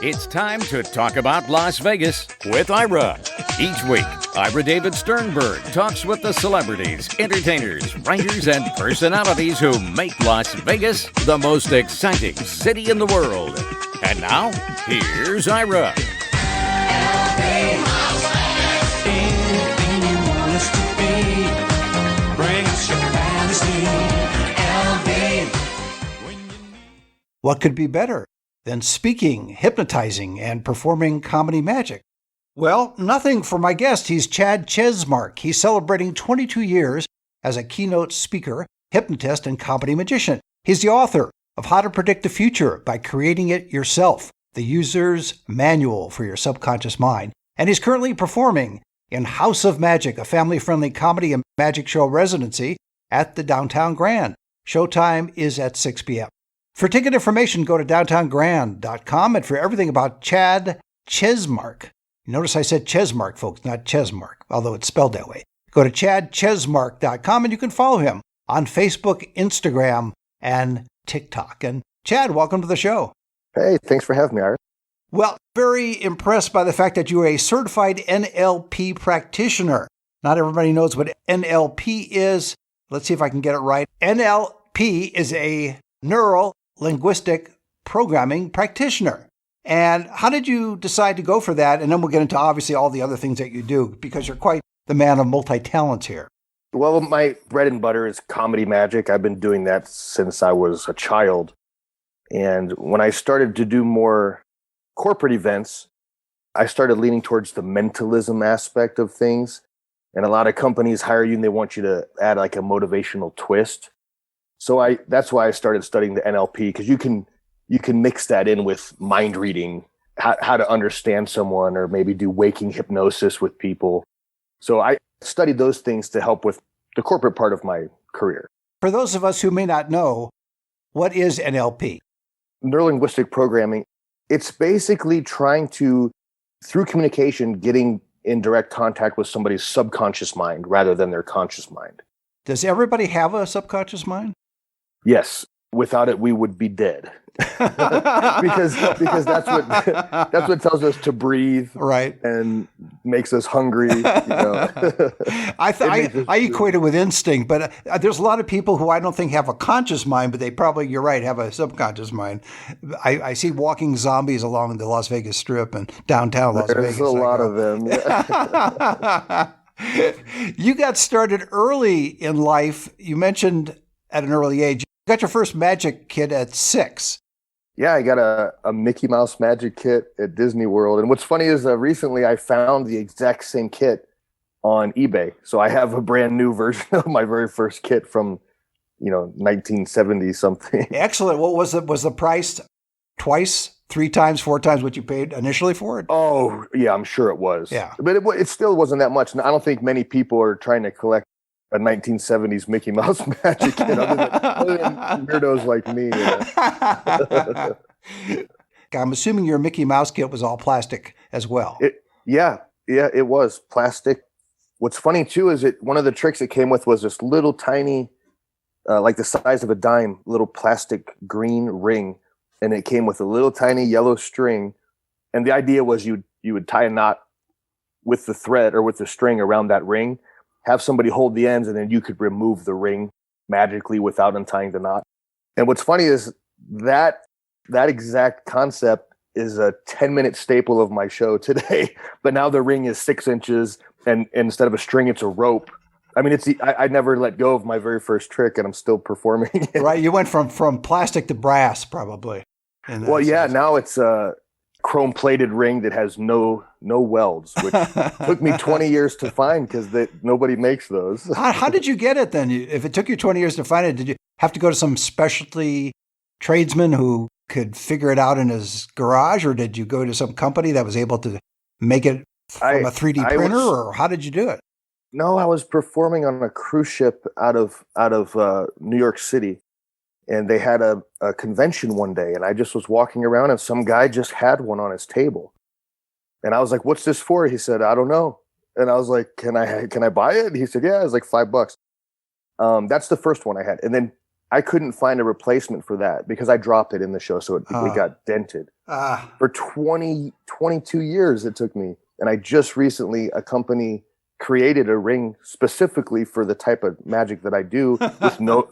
It's time to talk about Las Vegas with Ira. Each week, Ira David Sternberg talks with the celebrities, entertainers, writers, and personalities who make Las Vegas the most exciting city in the world. And now, here's Ira. What could be better than speaking, hypnotizing, and performing comedy magic? Well, nothing for my guest. He's Chad Chesmark. He's celebrating 22 years as a keynote speaker, hypnotist, and comedy magician. He's the author of How to Predict the Future by Creating It Yourself, the user's manual for your subconscious mind. And he's currently performing in House of Magic, a family-friendly comedy and magic show residency at the Downtown Grand. Showtime is at 6 p.m. For ticket information, go to downtowngrand.com, and for everything about Chad Chesmark, notice I said Chesmark, folks, not Chesmark, although it's spelled that way. Go to chadchesmark.com, and you can follow him on Facebook, Instagram, and TikTok. And Chad, welcome to the show. Hey, thanks for having me, Ira. Well, very impressed by the fact that you're a certified NLP practitioner. Not everybody knows what NLP is. Let's see if I can get it right. NLP is a Neuro-linguistic programming practitioner. And how did you decide to go for that? And then we'll get into obviously all the other things that you do, because you're quite the man of multi-talents here. Well, my bread and butter is comedy magic. I've been doing that since I was a child. And when I started to do more corporate events, I started leaning towards the mentalism aspect of things. And a lot of companies hire you and they want you to add like a motivational twist. So that's why I started studying the NLP, because you can mix that in with mind reading, how to understand someone, or maybe do waking hypnosis with people. So I studied those things to help with the corporate part of my career. For those of us who may not know, what is NLP? Neuro-linguistic programming, it's basically trying to, through communication, getting in direct contact with somebody's subconscious mind rather than their conscious mind. Does everybody have a subconscious mind? Yes. Without it, we would be dead. because that's what tells us to breathe, right, and makes us hungry. You know? I equate it with instinct, but there's a lot of people who I don't think have a conscious mind, but they probably, you're right, have a subconscious mind. I see walking zombies along the Las Vegas Strip and downtown Las Vegas. There's a lot of them. Yeah. You got started early in life. You mentioned at an early age. You got your first magic kit at 6. Yeah, I got a Mickey Mouse magic kit at Disney World. And what's funny is recently I found the exact same kit on eBay. So I have a brand new version of my very first kit from, 1970 something. Excellent. What was it? Was the price twice, 3 times, 4 times what you paid initially for it? Oh, yeah, I'm sure it was. Yeah. But it still wasn't that much. And I don't think many people are trying to collect a 1970s Mickey Mouse magic kit other than weirdos like me. I'm assuming your Mickey Mouse kit was all plastic as well. Yeah, it was plastic. What's funny too is one of the tricks it came with was this little tiny, like the size of a dime, little plastic green ring, and it came with a little tiny yellow string. And the idea was you would tie a knot with the thread or with the string around that ring, have somebody hold the ends, and then you could remove the ring magically without untying the knot. And what's funny is that exact concept is a 10-minute staple of my show today. But now the ring is 6 inches, and instead of a string, it's a rope. I mean, I never let go of my very first trick, and I'm still performing it. Right, you went from plastic to brass, probably. Well, yeah, now it's a chrome-plated ring that has no welds, which took me 20 years to find because nobody makes those. How did you get it then? If it took you 20 years to find it, did you have to go to some specialty tradesman who could figure it out in his garage, or did you go to some company that was able to make it from a 3D printer, or how did you do it? No, I was performing on a cruise ship out of New York City. And they had a convention one day, and I just was walking around, and some guy just had one on his table. And I was like, "What's this for?" He said, "I don't know." And I was like, "Can I buy it?" And he said, "Yeah, it's like $5." That's the first one I had. And then I couldn't find a replacement for that because I dropped it in the show. So it got dented. For 22 years it took me. And I just recently, a company created a ring specifically for the type of magic that I do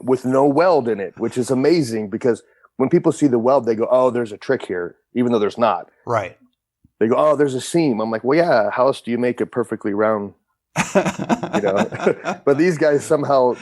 with no weld in it, which is amazing because when people see the weld, they go, oh, there's a trick here, even though there's not. Right. They go, oh, there's a seam. I'm like, well, yeah, how else do you make it perfectly round? But these guys somehow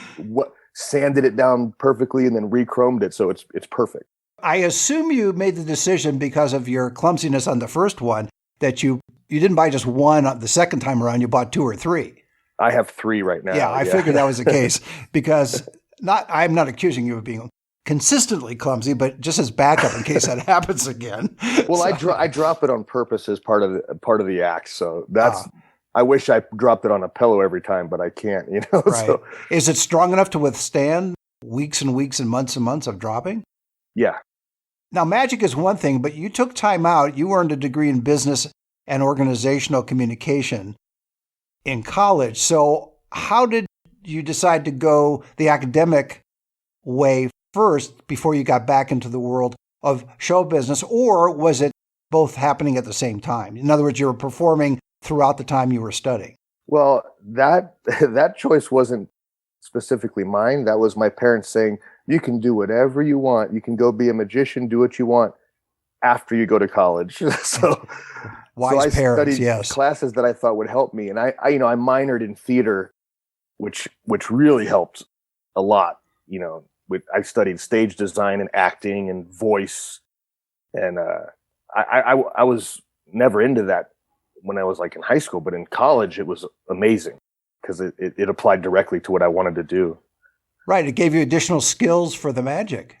sanded it down perfectly and then re-chromed it, so it's perfect. I assume you made the decision because of your clumsiness on the first one that you didn't buy just one the second time around, you bought 2 or 3. I have 3 right now. Yeah, I figured that was the case because I'm not accusing you of being consistently clumsy, but just as backup in case that happens again. Well, I drop it on purpose as part of the act, so that's. I wish I dropped it on a pillow every time, but I can't, Right. So, is it strong enough to withstand weeks and weeks and months of dropping? Yeah. Now, magic is one thing, but you took time out. You earned a degree in business and organizational communication in college. So how did you decide to go the academic way first before you got back into the world of show business? Or was it both happening at the same time? In other words, you were performing throughout the time you were studying. Well, that choice wasn't specifically mine. That was my parents saying, you can do whatever you want. You can go be a magician, do what you want after you go to college. so Wise parents, studied yes. classes that I thought would help me. And I minored in theater, which really helped a lot. I studied stage design and acting and voice. And I was never into that when I was like in high school, but in college it was amazing because it applied directly to what I wanted to do. Right. It gave you additional skills for the magic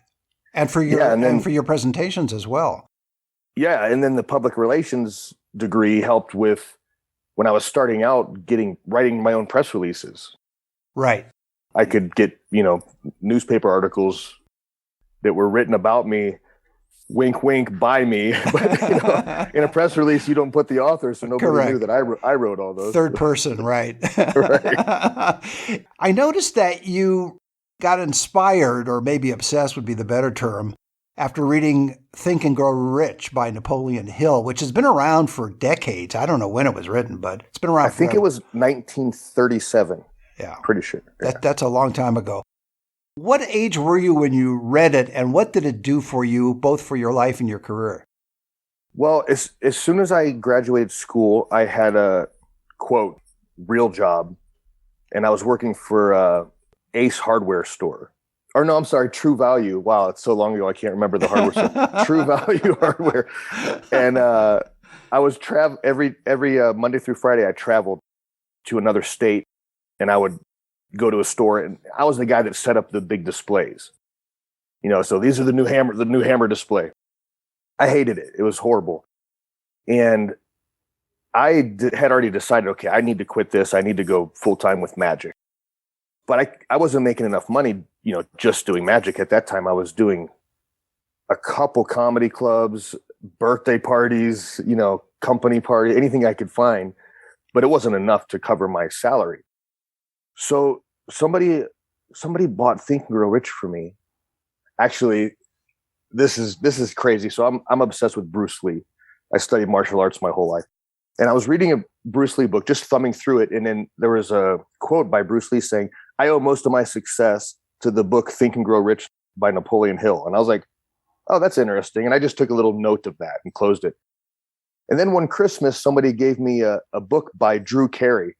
and for your and for your presentations as well. Yeah. And then the public relations degree helped with when I was starting out writing my own press releases. Right. I could get, newspaper articles that were written about me, wink, wink, by me. But, in a press release, you don't put the author, so nobody knew that I wrote all those. Third person, right. Right. I noticed that you got inspired, or maybe obsessed would be the better term, after reading Think and Grow Rich by Napoleon Hill, which has been around for decades. I don't know when it was written, but it's been around forever. I think it was 1937. Yeah. Pretty sure. Yeah. That's a long time ago. What age were you when you read it, and what did it do for you, both for your life and your career? Well, as soon as I graduated school, I had a, quote, real job, and I was working for Ace Hardware store. Or no, I'm sorry, True Value. Wow, it's so long ago, I can't remember the hardware store. True Value Hardware. And I was every Monday through Friday, I traveled to another state, and I would go to a store, and I was the guy that set up the big displays. So these are the new hammer display. I hated it. It was horrible. And I had already decided, okay, I need to quit this. I need to go full-time with magic. But I wasn't making enough money, just doing magic. At that time, I was doing a couple comedy clubs, birthday parties, company party, anything I could find. But it wasn't enough to cover my salary. So somebody bought Think and Grow Rich for me. Actually, this is crazy. So I'm obsessed with Bruce Lee. I studied martial arts my whole life. And I was reading a Bruce Lee book, just thumbing through it. And then there was a quote by Bruce Lee saying, I owe most of my success to the book Think and Grow Rich by Napoleon Hill. And I was like, oh, that's interesting. And I just took a little note of that and closed it. And then one Christmas, somebody gave me a book by Drew Carey,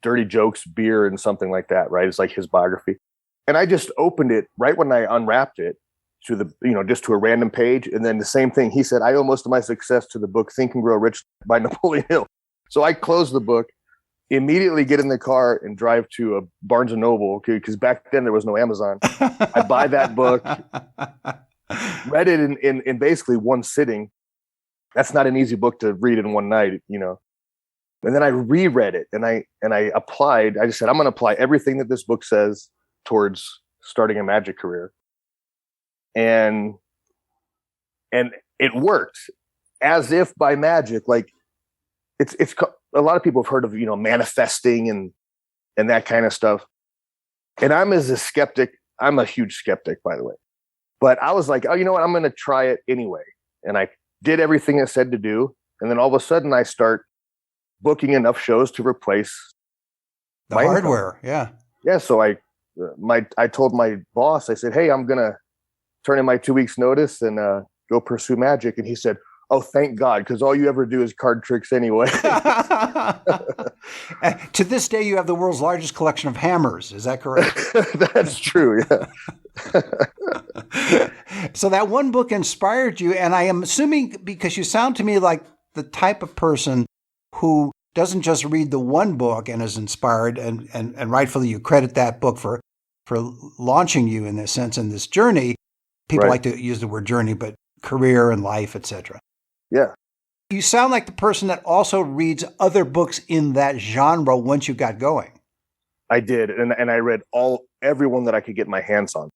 Dirty Jokes, Beer, and something like that, right? It's like his biography. And I just opened it right when I unwrapped it to just to a random page. And then the same thing, he said, I owe most of my success to the book Think and Grow Rich by Napoleon Hill. So I closed the book, immediately get in the car and drive to a Barnes & Noble, because back then there was no Amazon. I buy that book, read it in basically one sitting. That's not an easy book to read in one night, And then I reread it and I applied. I just said, I'm going to apply everything that this book says towards starting a magic career. And it worked as if by magic. Like it's a lot of people have heard of, manifesting and that kind of stuff. And I'm as a skeptic. I'm a huge skeptic, by the way. But I was like, oh, you know what? I'm going to try it anyway. And I did everything it said to do. And then all of a sudden I start booking enough shows to replace the my hardware. income. Yeah. Yeah. So I told my boss, I said, hey, I'm going to turn in my 2 weeks notice and go pursue magic. And he said, oh, thank God, because all you ever do is card tricks anyway. To this day, you have the world's largest collection of hammers. Is that correct? That's true, yeah. So that one book inspired you, and I am assuming, because you sound to me like the type of person who doesn't just read the one book and is inspired, and rightfully you credit that book for launching you in this sense, in this journey. People like to use the word journey, but career and life, etc. Yeah. You sound like the person that also reads other books in that genre once you got going. I did, and I read everyone that I could get my hands on.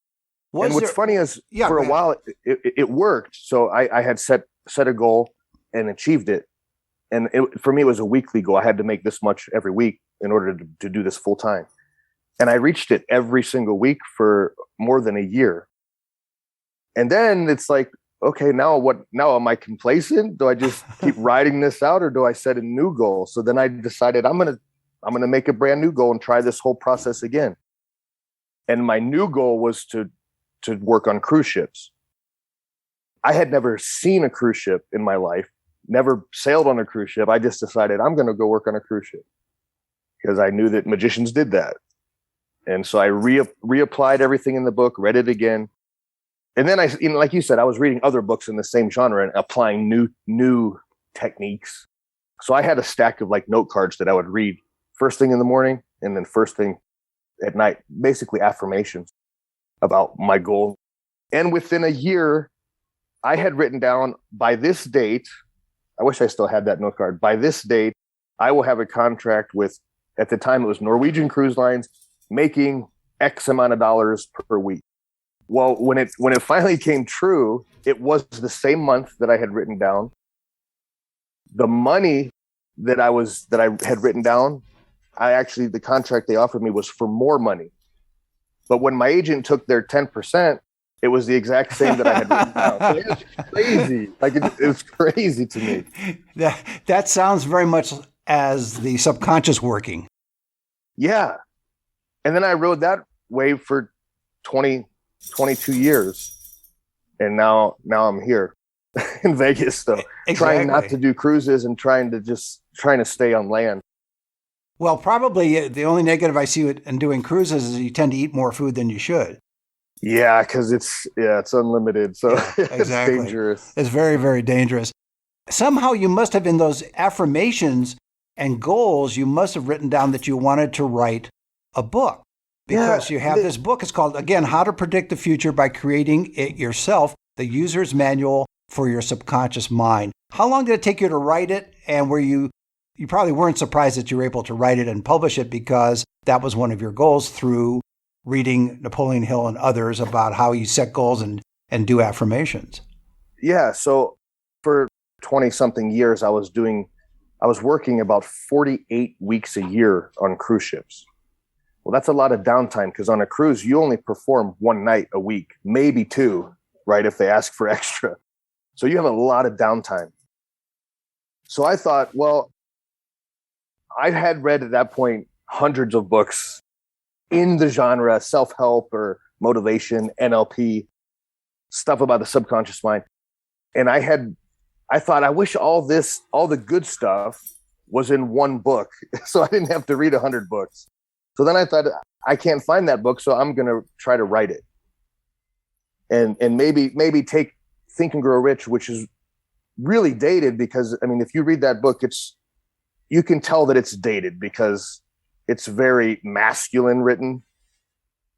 And what's funny is, for a while, it worked. So I had set a goal and achieved it. And for me, it was a weekly goal. I had to make this much every week in order to do this full time. And I reached it every single week for more than a year. And then it's like, okay, now what? Now am I complacent? Do I just keep riding this out, or do I set a new goal? So then I decided I'm gonna make a brand new goal and try this whole process again. And my new goal was to work on cruise ships. I had never seen a cruise ship in my life, never sailed on a cruise ship. I just decided I'm going to go work on a cruise ship because I knew that magicians did that. And so I reapplied everything in the book, read it again. And then like you said, I was reading other books in the same genre and applying new techniques. So I had a stack of like note cards that I would read first thing in the morning and then first thing at night, basically affirmations about my goal. And within a year, I had written down, by this date, I wish I still had that note card. By this date, I will have a contract with, at the time it was Norwegian Cruise Lines, making X amount of dollars per week. Well, when it finally came true, it was the same month that I had written down. The money that I had written down, the contract they offered me was for more money. But when my agent took their 10%, it was the exact same that I had written down. So it was crazy. Like it was crazy to me. That sounds very much as the subconscious working. Yeah. And then I rode that wave for 22 years. And now I'm here in Vegas, though, trying not to do cruises and trying to stay on land. Well, probably the only negative I see in doing cruises is you tend to eat more food than you should. Yeah, because it's unlimited. So exactly. It's dangerous. It's very, very dangerous. Somehow you must have, in those affirmations and goals, you must have written down that you wanted to write a book. Because you have this book. It's called, again, How to Predict the Future by Creating It Yourself, the User's Manual for Your Subconscious Mind. How long did it take you to write it? And were you probably weren't surprised that you were able to write it and publish it, because that was one of your goals through reading Napoleon Hill and others about how you set goals and do affirmations. Yeah. So for 20-something years, I was working about 48 weeks a year on cruise ships. Well, that's a lot of downtime, because on a cruise, you only perform one night a week, maybe two, right, if they ask for extra. So you have a lot of downtime. So I thought, well, I had read at that point hundreds of books in the genre, self-help or motivation, NLP, stuff about the subconscious mind. And I thought, I wish all the good stuff was in one book, so I didn't have to read 100 books. So then I thought, I can't find that book, so I'm going to try to write it. And maybe take Think and Grow Rich, which is really dated, because, I mean, if you read that book, you can tell that it's dated because it's very masculine written.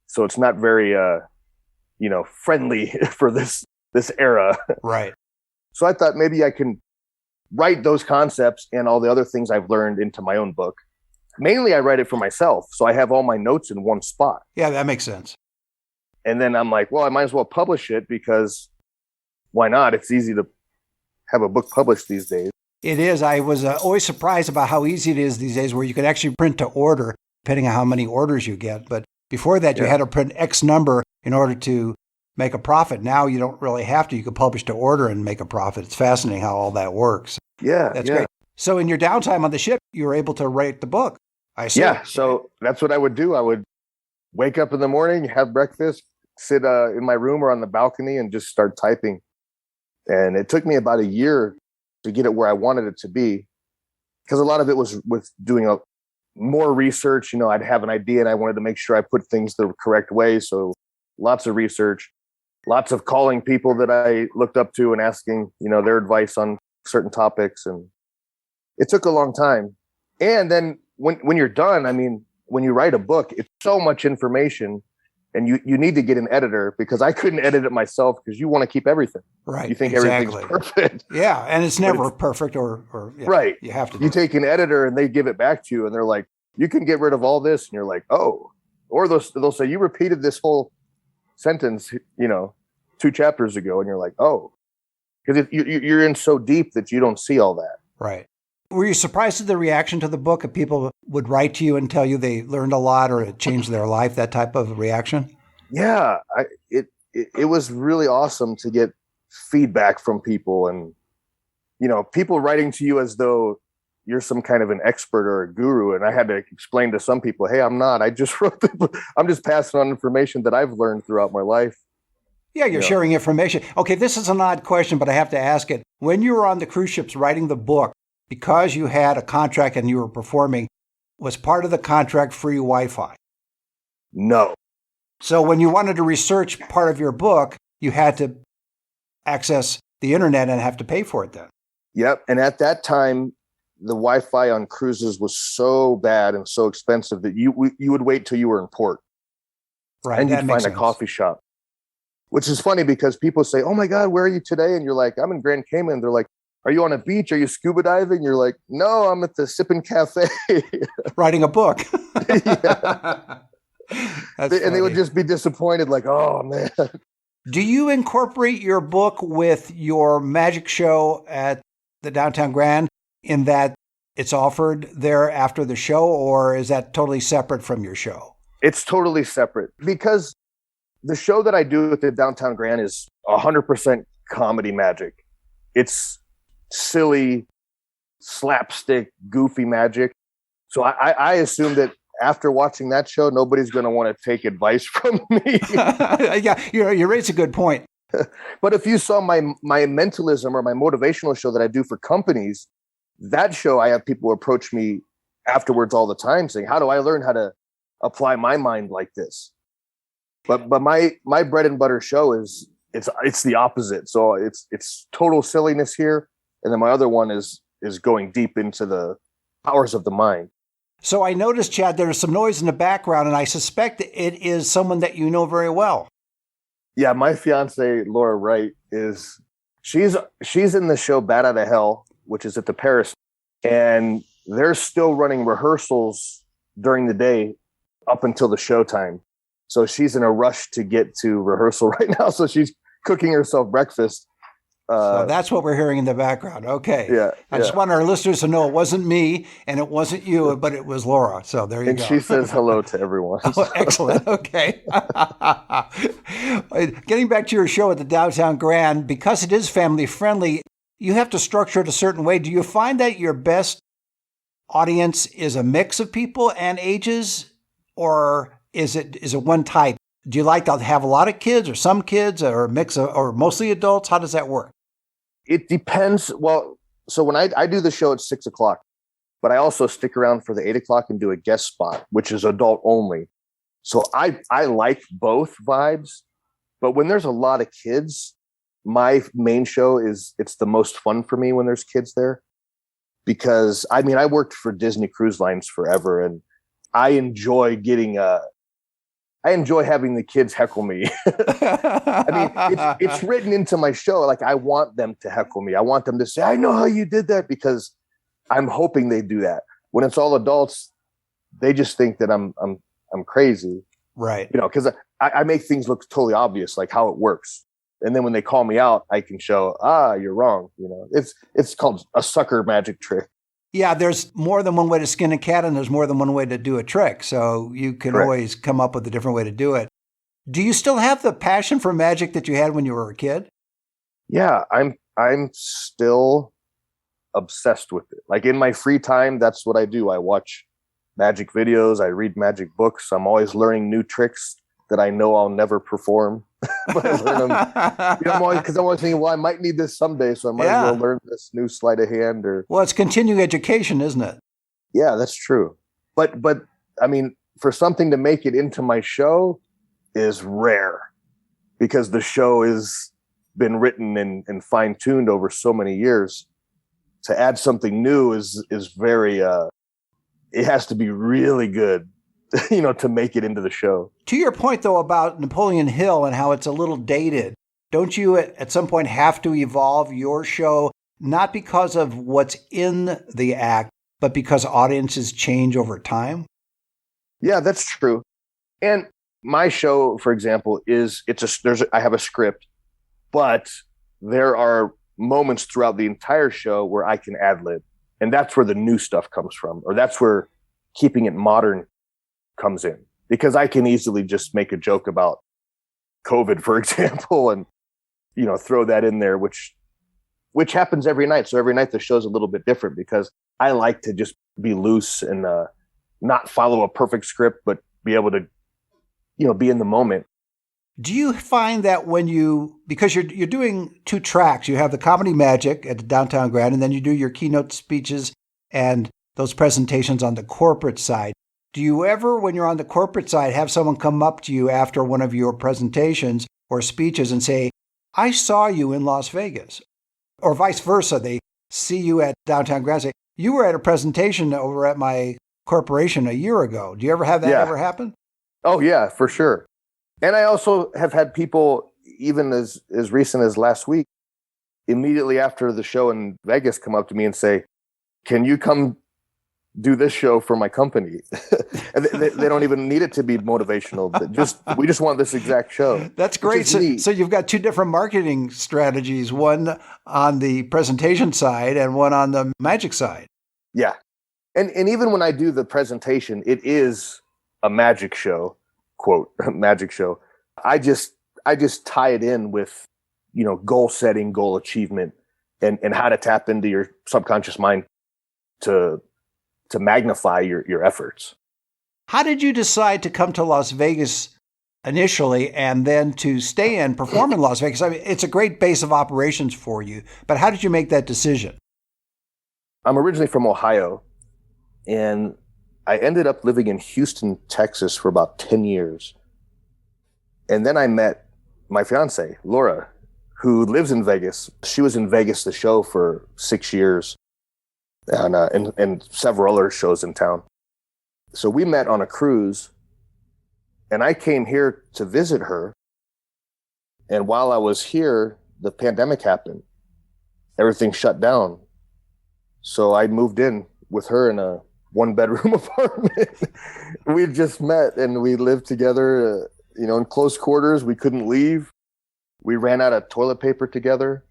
So it's not very, friendly for this era. Right. So I thought maybe I can write those concepts and all the other things I've learned into my own book. Mainly, I write it for myself, so I have all my notes in one spot. Yeah, that makes sense. And then I'm like, well, I might as well publish it, because why not? It's easy to have a book published these days. It is. I was always surprised about how easy it is these days, where you can actually print to order, depending on how many orders you get. But Before that, you had to print X number in order to make a profit. Now you don't really have to. You can publish to order and make a profit. It's fascinating how all that works. Yeah. That's great. So in your downtime on the ship, you were able to write the book, I see. Yeah. So that's what I would do. I would wake up in the morning, have breakfast, sit in my room or on the balcony and just start typing. And it took me about a year to get it where I wanted it to be, because a lot of it was with doing more research. You know, I'd have an idea and I wanted to make sure I put things the correct way. So lots of research, lots of calling people that I looked up to and asking, you know, their advice on certain topics. And it took a long time. And then when you're done, I mean, when you write a book, it's so much information, and you need to get an editor, because I couldn't edit it myself, because you want to keep everything. Right. You think everything's perfect. Yeah. And it's never perfect or right. You have to. You take an editor and they give it back to you and they're like, you can get rid of all this. And you're like, oh, or they'll say, you repeated this whole sentence, you know, 2 chapters ago. And you're like, oh, because you're in so deep that you don't see all that. Right. Were you surprised at the reaction to the book? If people would write to you and tell you they learned a lot or it changed their life, that type of reaction? Yeah, it was really awesome to get feedback from people, and, you know, people writing to you as though you're some kind of an expert or a guru. And I had to explain to some people, hey, I'm not. I just wrote the book. I'm just passing on information that I've learned throughout my life. Yeah, you're sharing information. Okay, this is an odd question, but I have to ask it. When you were on the cruise ships writing the book, because you had a contract and you were performing, was part of the contract free Wi-Fi? No. So when you wanted to research part of your book, you had to access the internet and have to pay for it then. Yep. And at that time, the Wi-Fi on cruises was so bad and so expensive that you would wait till you were in port. Right. And you'd find a coffee shop, which is funny because people say, oh my God, where are you today? And you're like, I'm in Grand Cayman. They're like, are you on a beach? Are you scuba diving? You're like, no, I'm at the Sippin' Cafe. Writing a book. Yeah. And they would just be disappointed, like, oh, man. Do you incorporate your book with your magic show at the Downtown Grand in that it's offered there after the show, or is that totally separate from your show? It's totally separate, because the show that I do at the Downtown Grand is 100% comedy magic. It's silly, slapstick, goofy magic. So I assume that after watching that show, nobody's going to want to take advice from me. Yeah, you raise a good point. But if you saw my mentalism or my motivational show that I do for companies, that show, I have people approach me afterwards all the time saying, how do I learn how to apply my mind like this? But my bread and butter show is it's the opposite. So it's total silliness here. And then my other one is going deep into the powers of the mind. So I noticed, Chad, there's some noise in the background, and I suspect it is someone that you know very well. Yeah, my fiance, Laura Wright, she's in the show Bat Out of Hell, which is at the Paris. And they're still running rehearsals during the day up until the showtime. So she's in a rush to get to rehearsal right now. So she's cooking herself breakfast. So that's what we're hearing in the background. Okay. Yeah. I just want our listeners to know it wasn't me and it wasn't you, but it was Laura. So there you go. And she says hello to everyone. Oh, excellent. Okay. Getting back to your show at the Downtown Grand, because it is family friendly, you have to structure it a certain way. Do you find that your best audience is a mix of people and ages, or is it one type? Do you like to have a lot of kids or some kids or a mix of, or mostly adults? How does that work? It depends. Well, so when I do the show at 6:00, but I also stick around for the 8:00 and do a guest spot, which is adult only. So I like both vibes, but when there's a lot of kids, my main show it's the most fun for me when there's kids there, because I mean, I worked for Disney Cruise Lines forever, and I enjoy having the kids heckle me. I mean, it's written into my show. Like, I want them to heckle me. I want them to say, I know how you did that, because I'm hoping they do that. When it's all adults, they just think that I'm crazy. Right. You know, because I make things look totally obvious, like how it works. And then when they call me out, I can show, you're wrong. You know, it's called a sucker magic trick. Yeah, there's more than one way to skin a cat, and there's more than one way to do a trick. So you can Correct. always come up with a different way to do it. Do you still have the passion for magic that you had when you were a kid? Yeah, I'm still obsessed with it. Like in my free time, that's what I do. I watch magic videos, I read magic books. I'm always learning new tricks that I know I'll never perform. But I learn them. I'm always thinking, well, I might need this someday, so I might as well learn this new sleight of hand. Or well, it's continuing education, isn't it? yeah, that's true. But I mean, for something to make it into my show is rare, because the show has been written and fine-tuned over so many years. To add something new is very it has to be really good, to make it into the show. To your point, though, about Napoleon Hill and how it's a little dated, don't you at some point have to evolve your show, not because of what's in the act, but because audiences change over time? Yeah, that's true. And my show, for example, I have a script, but there are moments throughout the entire show where I can ad-lib. And that's where the new stuff comes from, or that's where keeping it modern comes in. Because I can easily just make a joke about COVID, for example, and, throw that in there, which happens every night. So every night the show's a little bit different, because I like to just be loose and not follow a perfect script, but be able to, be in the moment. Do you find that because you're doing two tracks, you have the comedy magic at the Downtown Grand, and then you do your keynote speeches and those presentations on the corporate side. Do you ever, when you're on the corporate side, have someone come up to you after one of your presentations or speeches and say, I saw you in Las Vegas? Or vice versa, they see you at Downtown Grand and say, you were at a presentation over at my corporation a year ago. Do you ever have that ever happen? Oh, yeah, for sure. And I also have had people, even as recent as last week, immediately after the show in Vegas, come up to me and say, can you come do this show for my company? And they don't even need it to be motivational. We just want this exact show. That's great. So you've got two different marketing strategies, one on the presentation side and one on the magic side. Yeah. And even when I do the presentation, it is a magic show, quote, magic show. I just tie it in with, goal setting, goal achievement, and how to tap into your subconscious mind to magnify your efforts. How did you decide to come to Las Vegas initially and then to stay and perform in Las Vegas? I mean, it's a great base of operations for you, but how did you make that decision? I'm originally from Ohio, and I ended up living in Houston, Texas for about 10 years. And then I met my fiance, Laura, who lives in Vegas. She was in Vegas, the show, for 6 years, and several other shows in town. So we met on a cruise, and I came here to visit her. And while I was here, the pandemic happened. Everything shut down. So I moved in with her in a 1-bedroom apartment. We just met and we lived together, in close quarters. We couldn't leave. We ran out of toilet paper together.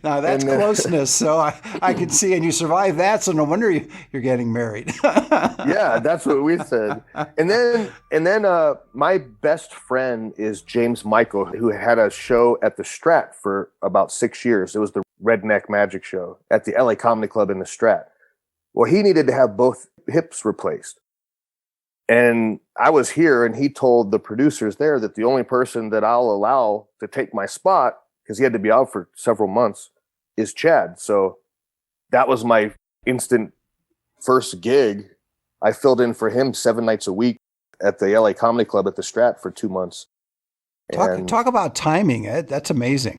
Now that's closeness. So I can see, and you survived that. So no wonder you're getting married. Yeah, that's what we said. And then my best friend is James Michael, who had a show at the Strat for about 6 years. It was the Redneck Magic Show at the LA Comedy Club in the Strat. Well, he needed to have both hips replaced. And I was here, and he told the producers there that the only person that I'll allow to take my spot, because he had to be out for several months, is Chad. So that was my instant first gig. I filled in for him 7 nights a week at the LA Comedy Club at the Strat for 2 months. Talk about timing. That's amazing.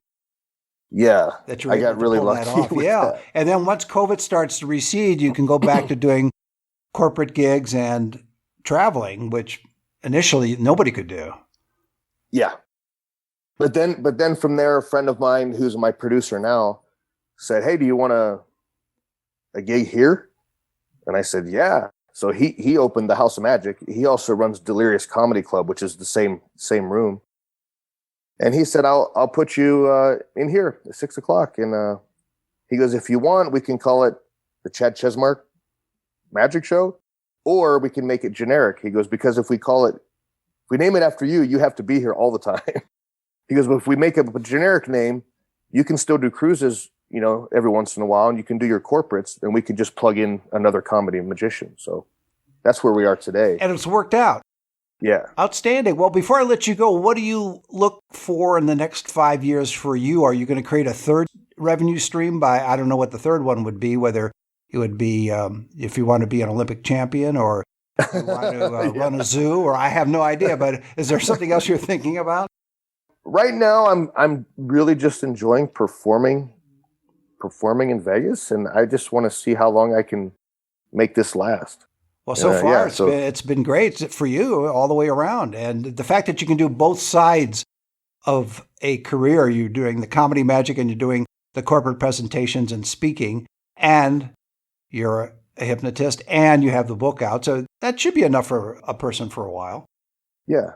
Yeah, that you're able to pull that off. Yeah, that. And then once COVID starts to recede, you can go back to doing corporate gigs and traveling, which initially nobody could do. Yeah. But then from there, a friend of mine who's my producer now said, hey, do you want a gig here? And I said, yeah. So he opened the House of Magic. He also runs Delirious Comedy Club, which is the same room. And he said, I'll put you in here at 6 o'clock. And he goes, if you want, we can call it the Chad Chesmark Magic Show, or we can make it generic. He goes, because if we name it after you, you have to be here all the time. He goes, but if we make up a generic name, you can still do cruises, every once in a while, and you can do your corporates, and we could just plug in another comedy magician. So that's where we are today. And it's worked out. Yeah. Outstanding. Well, before I let you go, what do you look for in the next 5 years for you? Are you going to create a third revenue stream I don't know what the third one would be, whether it would be if you want to be an Olympic champion or you want to run a zoo, or I have no idea, but is there something else you're thinking about? Right now, I'm really just enjoying performing in Vegas, and I just want to see how long I can make this last. Well, so far it's been great for you all the way around, and the fact that you can do both sides of a career, you're doing the comedy magic and you're doing the corporate presentations and speaking, and you're a hypnotist, and you have the book out, so that should be enough for a person for a while. Yeah.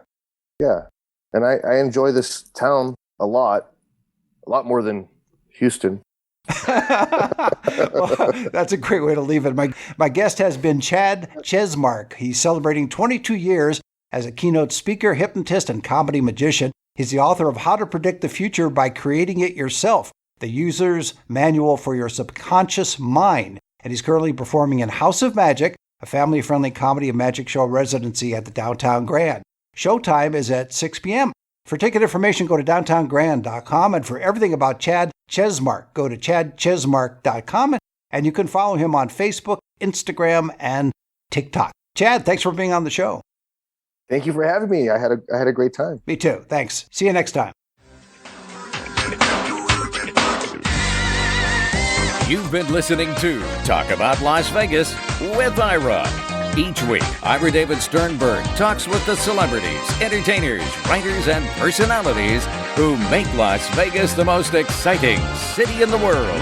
And I enjoy this town a lot more than Houston. Well, that's a great way to leave it. My guest has been Chad Chesmark. He's celebrating 22 years as a keynote speaker, hypnotist, and comedy magician. He's the author of How to Predict the Future by Creating It Yourself, the user's manual for your subconscious mind. And he's currently performing in House of Magic, a family-friendly comedy and magic show residency at the Downtown Grand. Showtime is at 6 p.m. For ticket information, go to downtowngrand.com. And for everything about Chad Chesmark, go to chadchesmark.com. And you can follow him on Facebook, Instagram, and TikTok. Chad, thanks for being on the show. Thank you for having me. I had a great time. Me too. Thanks. See you next time. You've been listening to Talk About Las Vegas with Ira. Each week, Ira David Sternberg talks with the celebrities, entertainers, writers, and personalities who make Las Vegas the most exciting city in the world.